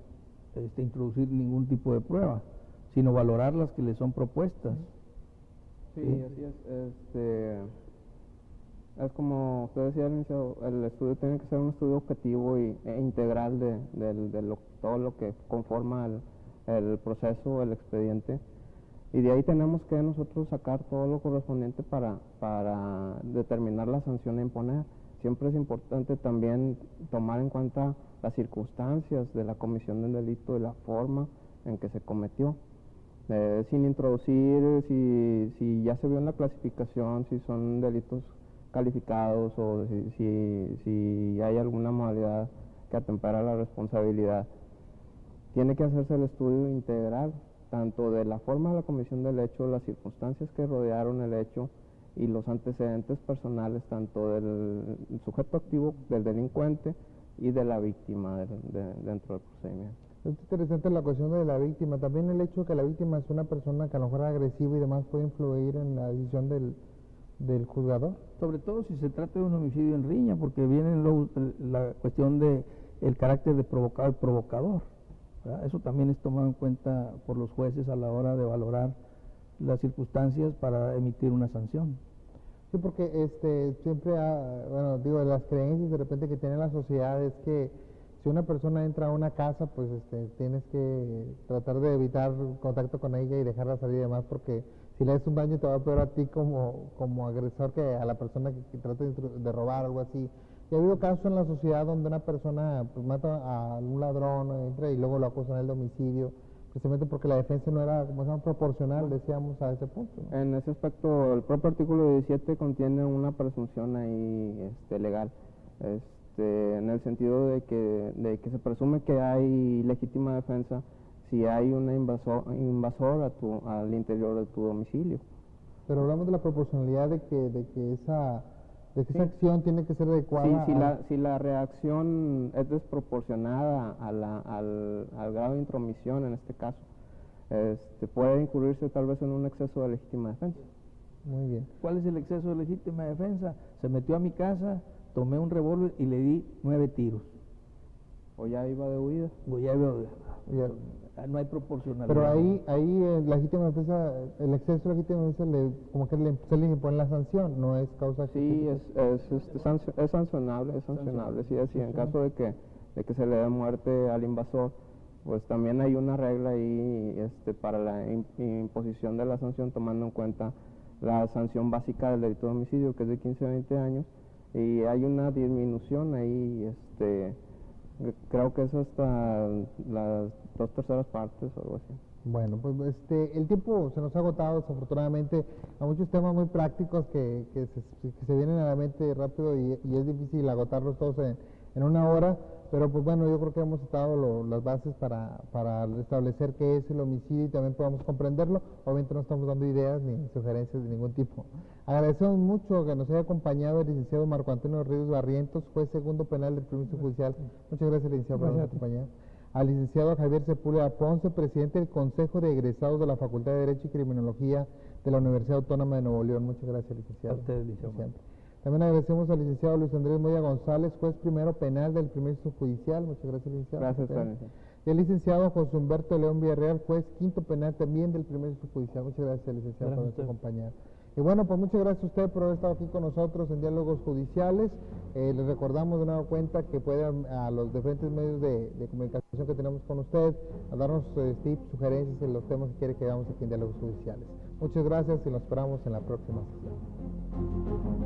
introducir ningún tipo de prueba, sino valorar las que le son propuestas. Sí, así es. Es como usted decía, licenciado, el estudio tiene que ser un estudio objetivo e integral de todo lo que conforma el proceso, el expediente, y de ahí tenemos que nosotros sacar todo lo correspondiente para determinar la sanción a imponer. Siempre es importante también tomar en cuenta las circunstancias de la comisión del delito y la forma en que se cometió, sin introducir si ya se vio en la clasificación, si son delitos calificados o si hay alguna modalidad que atempera la responsabilidad. Tiene que hacerse el estudio integral, tanto de la forma de la comisión del hecho, las circunstancias que rodearon el hecho y los antecedentes personales, tanto del sujeto activo, del delincuente y de la víctima dentro del procedimiento. Es interesante la cuestión de la víctima. También el hecho de que la víctima es una persona que a lo mejor es agresiva y demás puede influir en la decisión del juzgador. Sobre todo si se trata de un homicidio en riña, porque viene luego la cuestión de el carácter de provocado y provocador, ¿verdad? Eso también es tomado en cuenta por los jueces a la hora de valorar las circunstancias para emitir una sanción. Sí, porque siempre, bueno, digo, las creencias de repente que tiene la sociedad es que si una persona entra a una casa, pues tienes que tratar de evitar contacto con ella y dejarla salir y demás, porque si le haces un daño te va a peor a ti como agresor que a la persona que trata de robar o algo así. Y ha habido casos en la sociedad donde una persona pues mata a un ladrón, entra y luego lo acusan de homicidio, precisamente porque la defensa no era, como se llama, proporcional, decíamos, a ese punto, ¿no? En ese aspecto, el propio artículo 17 contiene una presunción ahí legal, en el sentido de que se presume que hay legítima defensa si hay un invasor al interior de tu domicilio. Pero hablamos de la proporcionalidad de que esa acción tiene que ser adecuada. Sí, si la reacción es desproporcionada al grado de intromisión, en este caso, puede incurrirse tal vez en un exceso de legítima defensa. Muy bien. ¿Cuál es el exceso de legítima defensa? Se metió a mi casa, tomé un revólver y le di 9 tiros. O ya iba de huida. O ya veo, Ya. no hay proporcionalidad. Pero ahí legítima defensa, el exceso de legítima defensa como que se le impone la sanción, no es causa. Sí, es sancionable, sí, así, en caso de que se le dé muerte al invasor, pues también hay una regla ahí para la imposición de la sanción, tomando en cuenta la sanción básica del delito de homicidio, que es de 15 a 20 años, y hay una disminución ahí, creo que es hasta las 2/3 partes o algo así. Bueno, pues el tiempo se nos ha agotado desafortunadamente a muchos temas muy prácticos que se vienen a la mente rápido y es difícil agotarlos todos en una hora, pero pues bueno, yo creo que hemos estado las bases para establecer qué es el homicidio y también podamos comprenderlo. Obviamente no estamos dando ideas ni sugerencias de ningún tipo. Agradecemos mucho que nos haya acompañado el licenciado Marco Antonio Ríos Barrientos, juez segundo penal del Primer Judicial. Muchas gracias, licenciado, por habernos acompañado. Al licenciado Javier Sepúlveda Ponce, presidente del Consejo de Egresados de la Facultad de Derecho y Criminología de la Universidad Autónoma de Nuevo León. Muchas gracias, licenciado. A usted, licenciado. También agradecemos al licenciado Luis Andrés Moya González, juez primero penal del Primer Judicial. Muchas gracias, licenciado. Gracias, licenciado. Y el licenciado José Humberto León Villarreal, juez quinto penal también del Primer Judicial. Muchas gracias, licenciado, por habernos acompañado. Y bueno, pues muchas gracias a usted por haber estado aquí con nosotros en Diálogos Judiciales. Les recordamos de nueva cuenta que pueden a los diferentes medios de comunicación que tenemos con usted, a darnos tips, sugerencias en los temas que quiere que hagamos aquí en Diálogos Judiciales. Muchas gracias y nos esperamos en la próxima sesión.